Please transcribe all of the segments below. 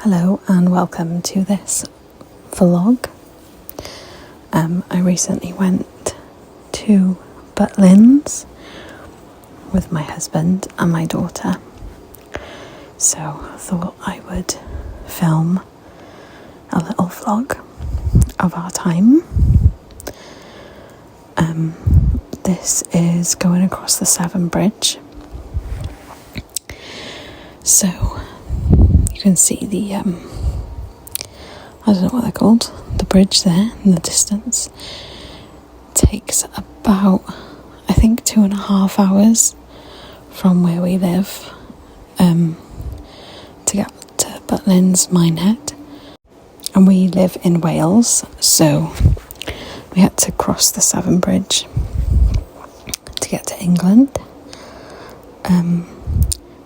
Hello and welcome to this vlog. I recently went to Butlins with my husband and my daughter, so I thought I would film a little vlog of our time. This is going across the Severn Bridge, so you can see the I don't know what they're called, the bridge there in the distance. Takes about, I think, 2.5 hours from where we live to get to Butlins Minehead. And we live in Wales, so we had to cross the Severn Bridge to get to England.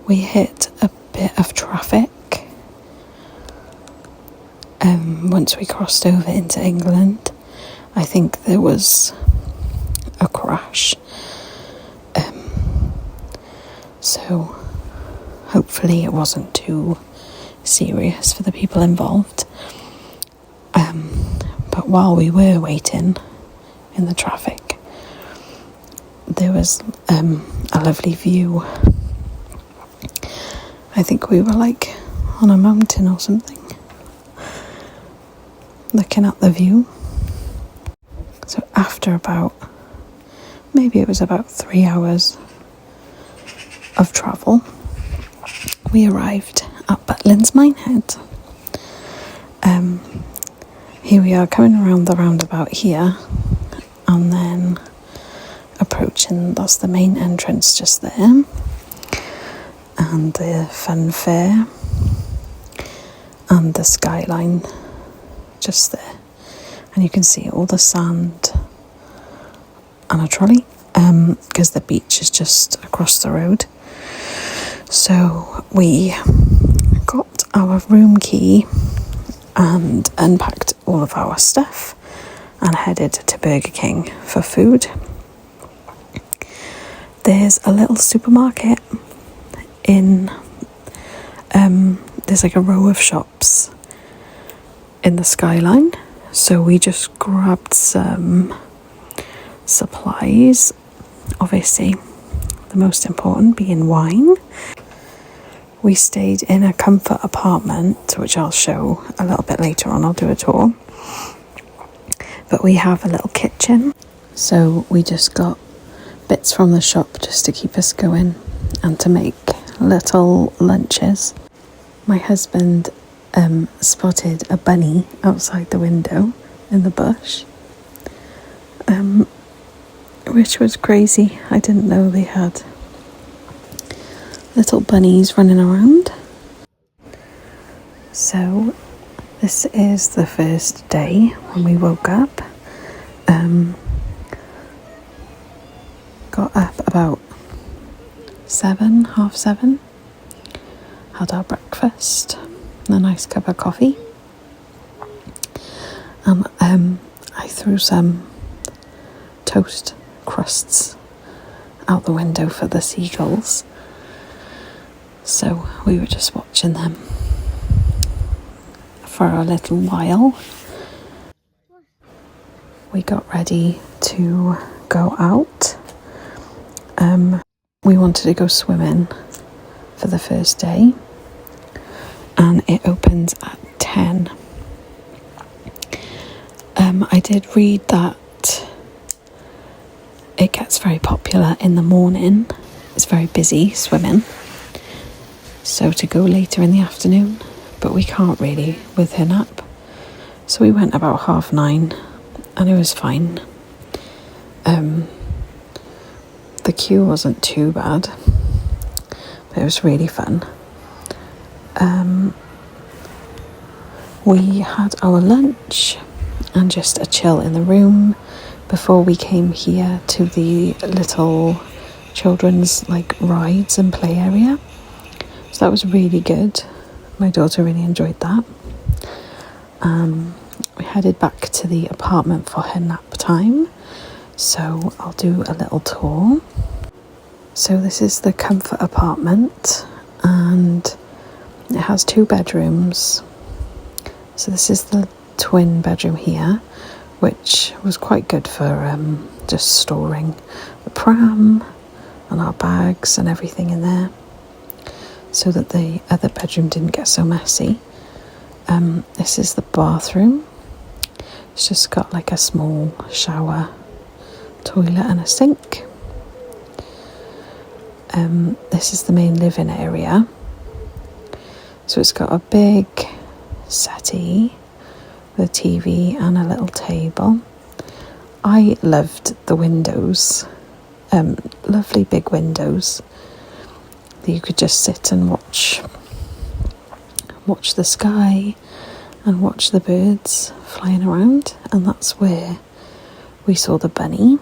We hit a bit of traffic once we crossed over into England. I think there was a crash, so hopefully it wasn't too serious for the people involved. But while we were waiting in the traffic, there was a lovely view. I think we were like on a mountain or something, looking at the view. So after maybe it was about 3 hours of travel, we arrived at Butlins Minehead. Here we are coming around the roundabout here, and then approaching, that's the main entrance just there, and the fun fair and the skyline just there, and you can see all the sand on a trolley because the beach is just across the road. So we got our room key and unpacked all of our stuff and headed to Burger King for food. There's a little supermarket in there's like a row of shops in the skyline, so we just grabbed some supplies, obviously the most important being wine. We stayed in a comfort apartment, which I'll show a little bit later on. I'll do a tour. But we have a little kitchen, so we just got bits from the shop just to keep us going and to make little lunches. My husband spotted a bunny outside the window in the bush, which was crazy. I didn't know they had little bunnies running around. So this is the first day when we woke up. Got up about 7:30, had our breakfast and a nice cup of coffee, and I threw some toast crusts out the window for the seagulls. So we were just watching them for a little while. We got ready to go out. We wanted to go swimming for the first day, and it opens at 10. I did read that it gets very popular in the morning. It's very busy swimming, so to go later in the afternoon, but we can't really with her nap. So we went about 9:30 and it was fine. The queue wasn't too bad, but it was really fun. We had our lunch and just a chill in the room before we came here to the little children's rides and play area. So that was really good. My daughter really enjoyed that. We headed back to the apartment for her nap time, so I'll do a little tour. So this is the comfort apartment, and it has 2 bedrooms So this is the twin bedroom here, which was quite good for just storing the pram and our bags and everything in there, so that the other bedroom didn't get so messy. This is the bathroom. It's just got like a small shower, toilet and a sink. This is the main living area. So it's got a big settee with a TV and a little table. I loved the windows, lovely big windows that you could just sit and watch the sky and watch the birds flying around, and that's where we saw the bunny.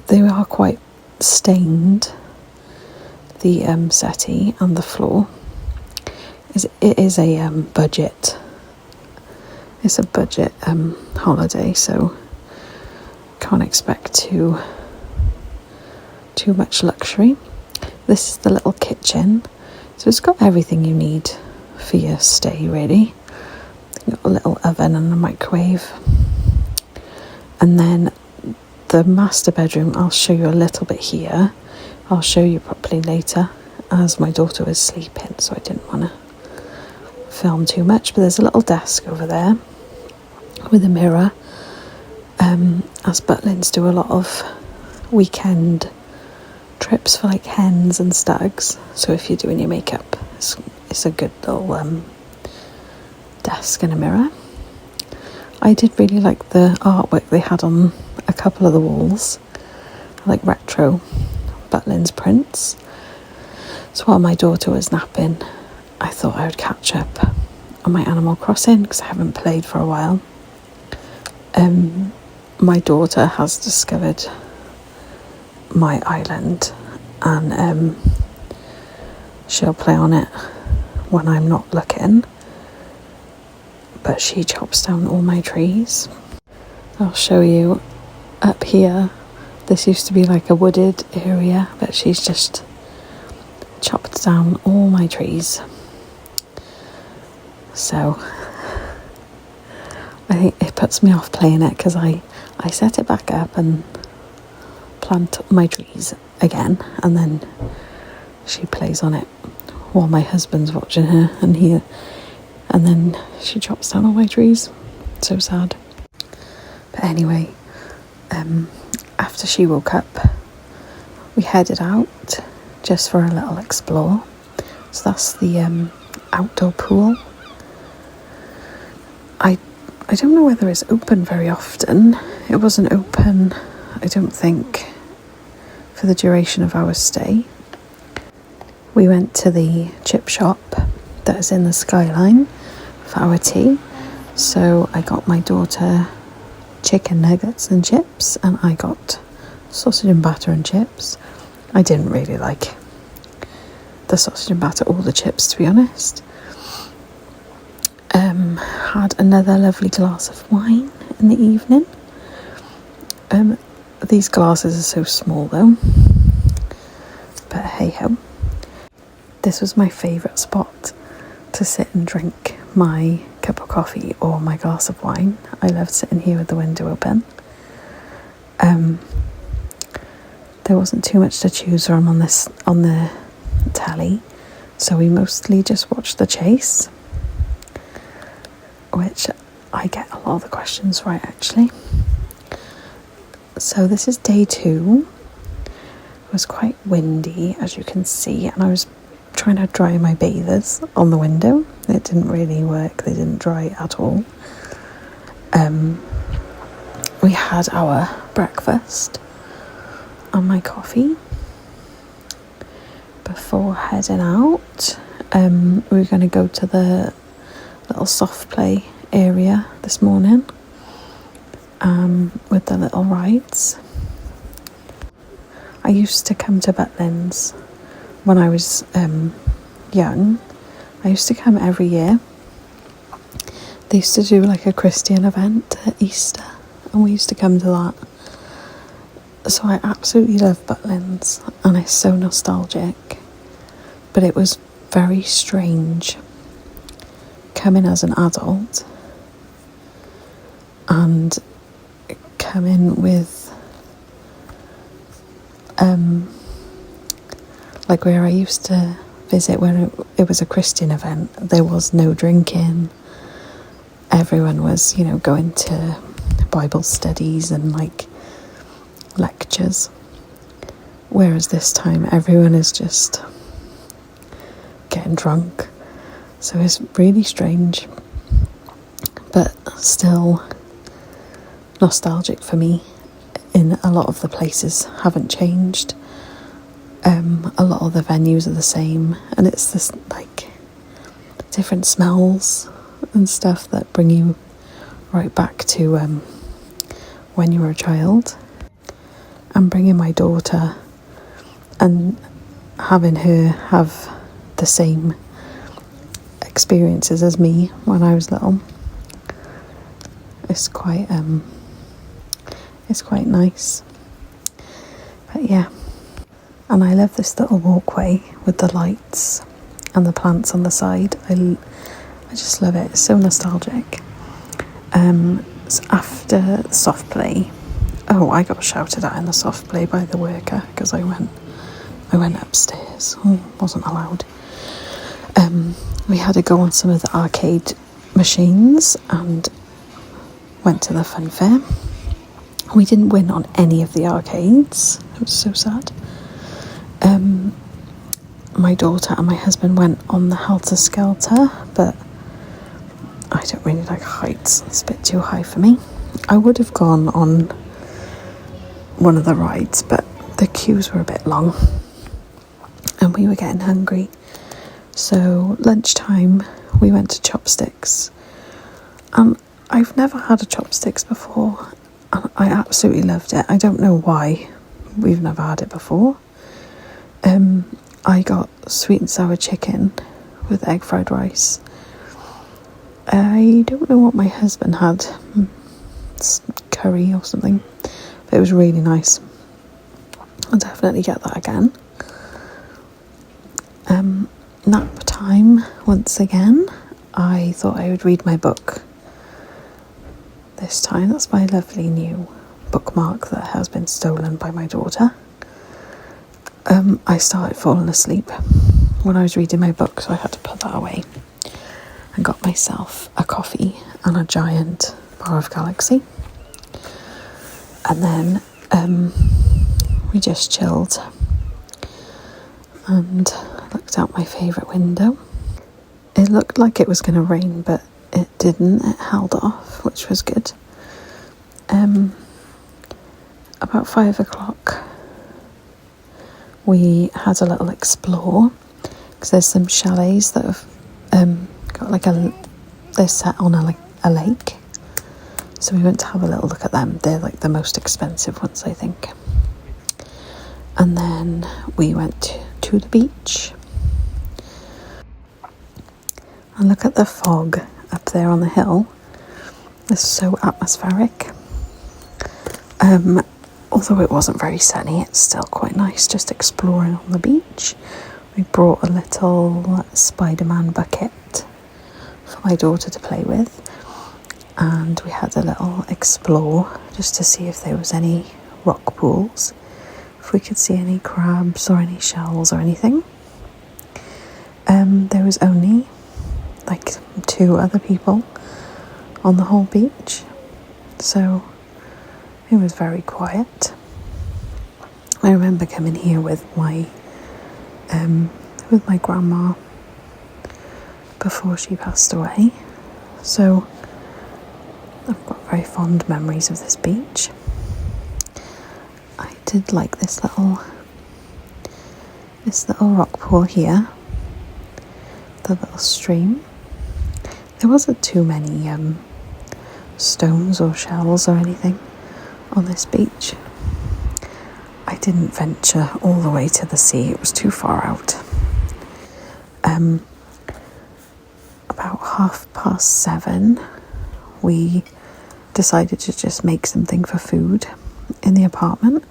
They are quite stained, the settee and the floor. It is a budget. It's a budget holiday, so can't expect too much luxury. This is the little kitchen, so it's got everything you need for your stay, really. Got a little oven and a microwave. And then the master bedroom, I'll show you a little bit here. I'll show you properly later, as my daughter was sleeping, so I didn't want to film too much. But there's a little desk over there with a mirror, as Butlins do a lot of weekend trips for like hens and stags. So if you're doing your makeup, it's a good little desk and a mirror. I did really like the artwork they had on a couple of the walls, like retro Butlins prints. So while my daughter was napping, I thought I would catch up on my Animal Crossing because I haven't played for a while. My daughter has discovered my island, and she'll play on it when I'm not looking, but she chops down all my trees. I'll show you up here. This used to be like a wooded area, but she's just chopped down all my trees. So I think it puts me off playing it because I set it back up and plant my trees again, and then she plays on it while my husband's watching her, and then she chops down all my trees. So sad. But anyway, after she woke up, we headed out just for a little explore. So that's the outdoor pool. I don't know whether it's open very often. It wasn't open, I don't think, for the duration of our stay. We went to the chip shop that is in the skyline for our tea. So I got my daughter chicken nuggets and chips, and I got sausage and batter and chips. I didn't really like the sausage and batter or the chips, to be honest. Had another lovely glass of wine in the evening. These glasses are so small though, but hey ho. This was my favourite spot to sit and drink my cup of coffee or my glass of wine. I loved sitting here with the window open. There wasn't too much to choose from on the telly, so we mostly just watched the chase, which I get a lot of the questions right, actually. So this is day 2. It was quite windy, as you can see, and I was trying to dry my bathers on the window. It didn't really work. They didn't dry at all. We had our breakfast and my coffee before heading out. We were going to go to the little soft play area this morning, with the little rides. I used to come to Butlins when I was young. I used to come every year. They used to do like a Christian event at Easter, and we used to come to that. So I absolutely love Butlins, and it's so nostalgic. But it was very strange coming as an adult and coming with like where I used to visit when it was a Christian event, there was no drinking. Everyone was, going to Bible studies and like lectures. Whereas this time everyone is just getting drunk. So it's really strange, but still nostalgic for me. In a lot of the places haven't changed. A lot of the venues are the same, and it's this like different smells and stuff that bring you right back to when you were a child. I'm bringing my daughter and having her have the same experiences as me when I was little. It's quite nice. But yeah. And I love this little walkway with the lights and the plants on the side. I just love it. It's so nostalgic. So after soft play, I got shouted at in the soft play by the worker because I went upstairs. Wasn't allowed. We had to go on some of the arcade machines and went to the fun fair. We didn't win on any of the arcades. It was so sad. My daughter and my husband went on the Helter Skelter, but I don't really like heights. It's a bit too high for me. I would have gone on one of the rides, but the queues were a bit long and we were getting hungry. So lunchtime we went to Chopsticks, and I've never had a Chopsticks before and I absolutely loved it. I don't know why we've never had it before. I got sweet and sour chicken with egg fried rice. I don't know what my husband had, curry or something, but it was really nice. I'll definitely get that again. Nap time once again. I thought I would read my book this time. That's my lovely new bookmark that has been stolen by my daughter. I started falling asleep when I was reading my book, so I had to put that away and got myself a coffee and a giant bar of Galaxy. And then we just chilled and looked out my favourite window. It looked like it was going to rain, but it didn't. It held off, which was good. About 5 o'clock we had a little explore, because there's some chalets that have got like they're set on a lake, so we went to have a little look at them. They're like the most expensive ones, I think. And then we went to the beach and look at the fog up there on the hill. It's so atmospheric. Although it wasn't very sunny, it's still quite nice just exploring on the beach. We brought a little Spider-Man bucket for my daughter to play with, and we had a little explore just to see if there was any rock pools, if we could see any crabs or any shells or anything. There was only like 2 other people on the whole beach, so it was very quiet. I remember coming here with my grandma before she passed away, so I've got very fond memories of this beach. I did like this little rock pool here, the little stream. There wasn't too many stones or shells or anything on this beach. I didn't venture all the way to the sea, it was too far out. About 7:30 we decided to just make something for food in the apartment,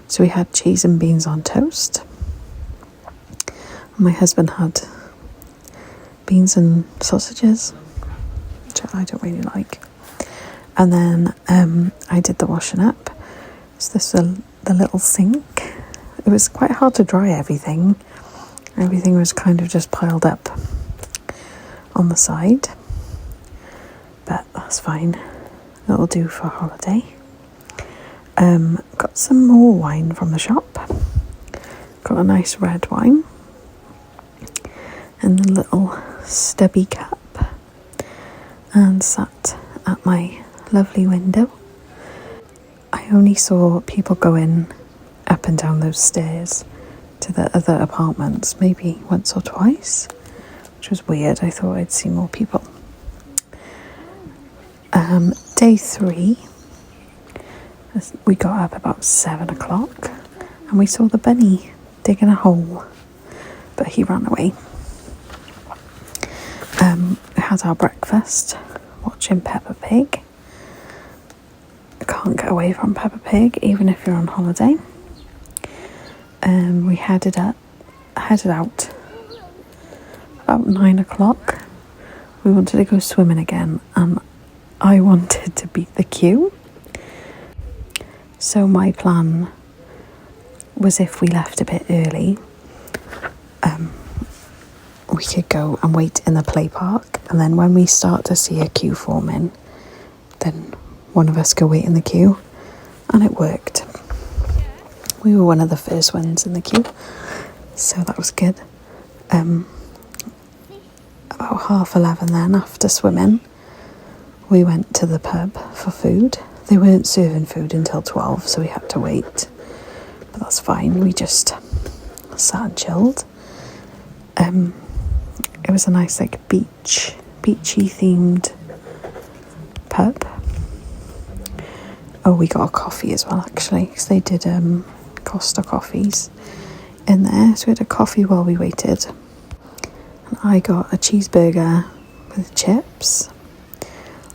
so we had cheese and beans on toast. My husband had beans and sausages, which I don't really like. And then I did the washing up. So this is the little sink. It was quite hard to dry everything. Everything was kind of just piled up on the side. But that's fine. It'll do for a holiday. Got some more wine from the shop. Got a nice red wine. And a little stubby cup. And sat at my lovely window. I only saw people going up and down those stairs to the other apartments, maybe once or twice, which was weird. I thought I'd see more people. Day 3, we got up about 7 o'clock and we saw the bunny digging a hole, but he ran away. We had our breakfast watching Peppa Pig. Can't get away from Peppa Pig even if you're on holiday. We headed out about 9 o'clock. We wanted to go swimming again and I wanted to beat the queue. So my plan was, if we left a bit early, we could go and wait in the play park, and then when we start to see a queue forming, then one of us go wait in the queue. And it worked. We were one of the first ones in the queue, so that was good. About 11:30 then, after swimming, we went to the pub for food. They weren't serving food until 12, so we had to wait, but that's fine. We just sat and chilled. It was a nice beachy themed pub. Oh, we got a coffee as well, actually, because they did Costa coffees in there. So we had a coffee while we waited. And I got a cheeseburger with chips.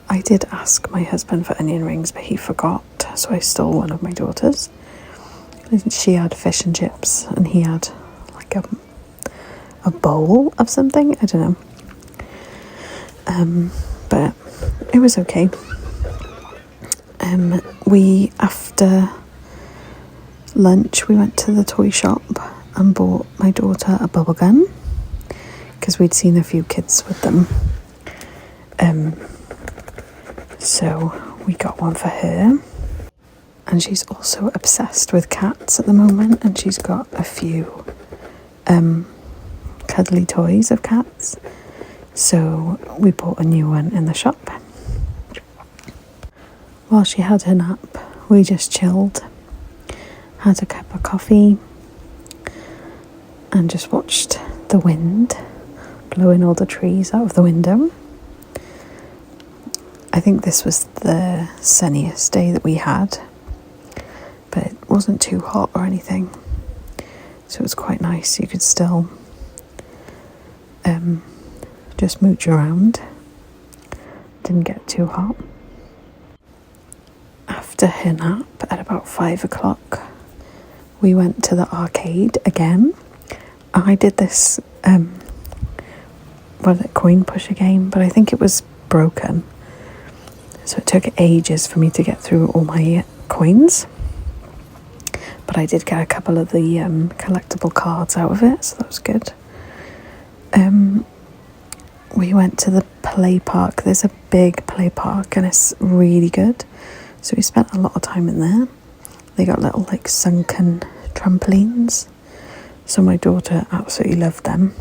I did ask my husband for onion rings, but he forgot, so I stole one of my daughter's. She had fish and chips, and he had a bowl of something. I don't know. But it was okay. After lunch, we went to the toy shop and bought my daughter a bubble gun, because we'd seen a few kids with them. So we got one for her. And she's also obsessed with cats at the moment, and she's got a few cuddly toys of cats. So we bought a new one in the shop. While she had her nap, we just chilled, had a cup of coffee, and just watched the wind blowing all the trees out of the window. I think this was the sunniest day that we had, but it wasn't too hot or anything, so it was quite nice. You could still just mooch around. Didn't get too hot. After her nap at about 5 o'clock, we went to the arcade again. I did this coin pusher game, but I think it was broken, so it took ages for me to get through all my coins. But I did get a couple of the collectible cards out of it, so that was good. We went to the play park. There's a big play park and it's really good, so we spent a lot of time in there. They got little sunken trampolines, so my daughter absolutely loved them.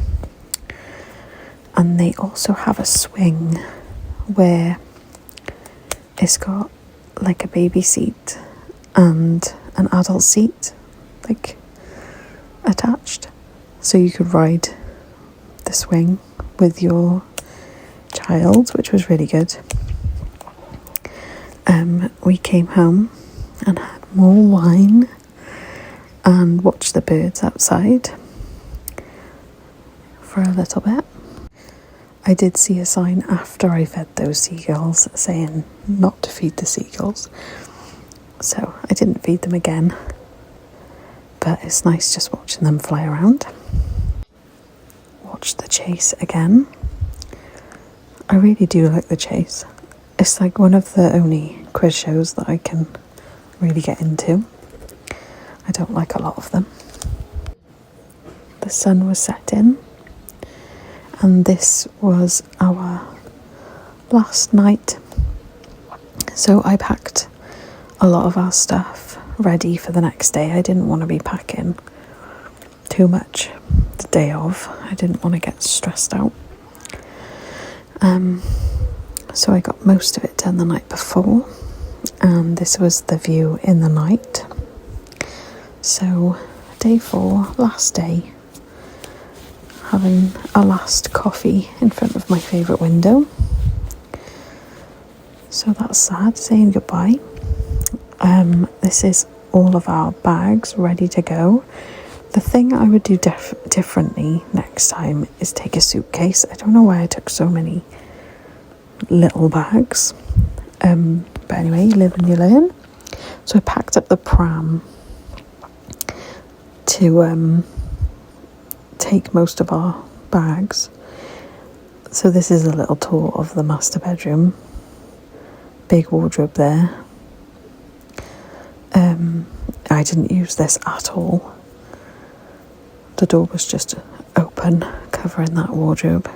And they also have a swing where it's got a baby seat and an adult seat attached, so you could ride the swing with your child, which was really good. We came home and had more wine and watched the birds outside for a little bit. I did see a sign after I fed those seagulls saying not to feed the seagulls, so I didn't feed them again, but it's nice just watching them fly around. Watched the chase again. I really do like The Chase. It's like one of the only quiz shows that I can really get into. I don't like a lot of them. The sun was setting, and this was our last night. So I packed a lot of our stuff ready for the next day. I didn't want to be packing too much the day of. I didn't want to get stressed out. So I got most of it done the night before, and this was the view in the night. So day 4, last day, having a last coffee in front of my favourite window. So that's sad, saying goodbye. This is all of our bags ready to go. The thing I would do differently next time is take a suitcase. I don't know why I took so many little bags. But anyway, you live and you learn. So I packed up the pram to take most of our bags. So this is a little tour of the master bedroom. Big wardrobe there. I didn't use this at all. The door was just open, covering that wardrobe.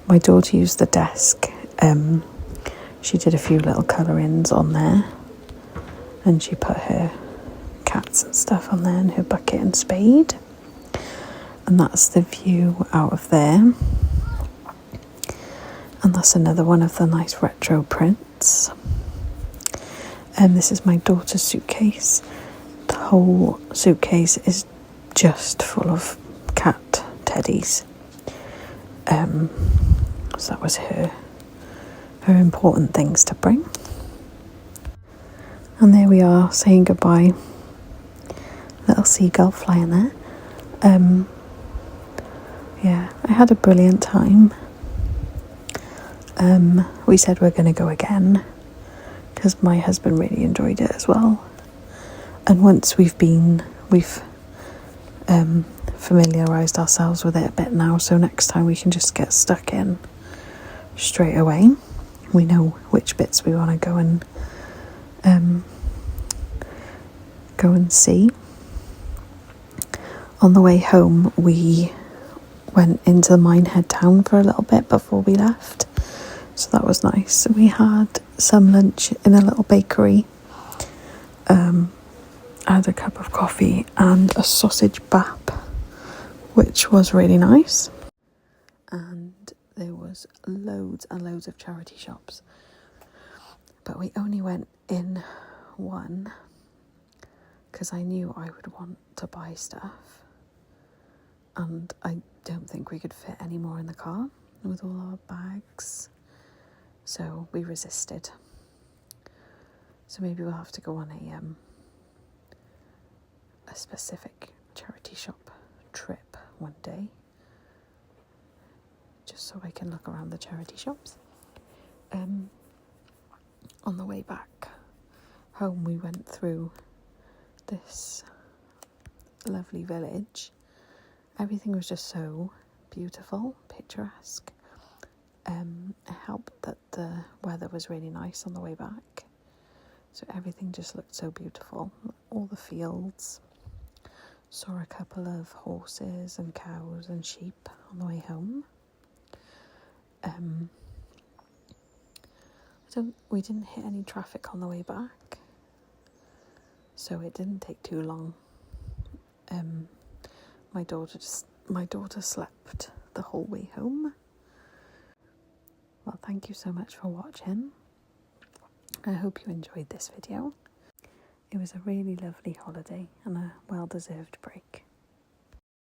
My daughter used the desk. She did a few little colourings on there, and she put her cats and stuff on there, and her bucket and spade. And that's the view out of there. And that's another one of the nice retro prints. And this is my daughter's suitcase. The whole suitcase is just full of cat teddies. So that was her important things to bring. And there we are, saying goodbye. Little seagull flying there. Yeah, I had a brilliant time. We said we're going to go again because my husband really enjoyed it as well. And once we've familiarised ourselves with it a bit now, so next time we can just get stuck in straight away. We know which bits we want to go and see. On the way home, we went into Minehead town for a little bit before we left, so that was nice. We had some lunch in a little bakery. I had a cup of coffee and a sausage bap, which was really nice. And there was loads and loads of charity shops, but we only went in one because I knew I would want to buy stuff, and I don't think we could fit any more in the car with all our bags, so we resisted. So maybe we'll have to go on a specific charity shop trip one day, just so I can look around the charity shops. On the way back home, we went through this lovely village. Everything was just so beautiful, picturesque. It helped that the weather was really nice on the way back, so everything just looked so beautiful. All the fields. Saw a couple of horses and cows and sheep on the way home. We didn't hit any traffic on the way back, so it didn't take too long. My daughter slept the whole way home. Well, thank you so much for watching. I hope you enjoyed this video. It was a really lovely holiday and a well-deserved break.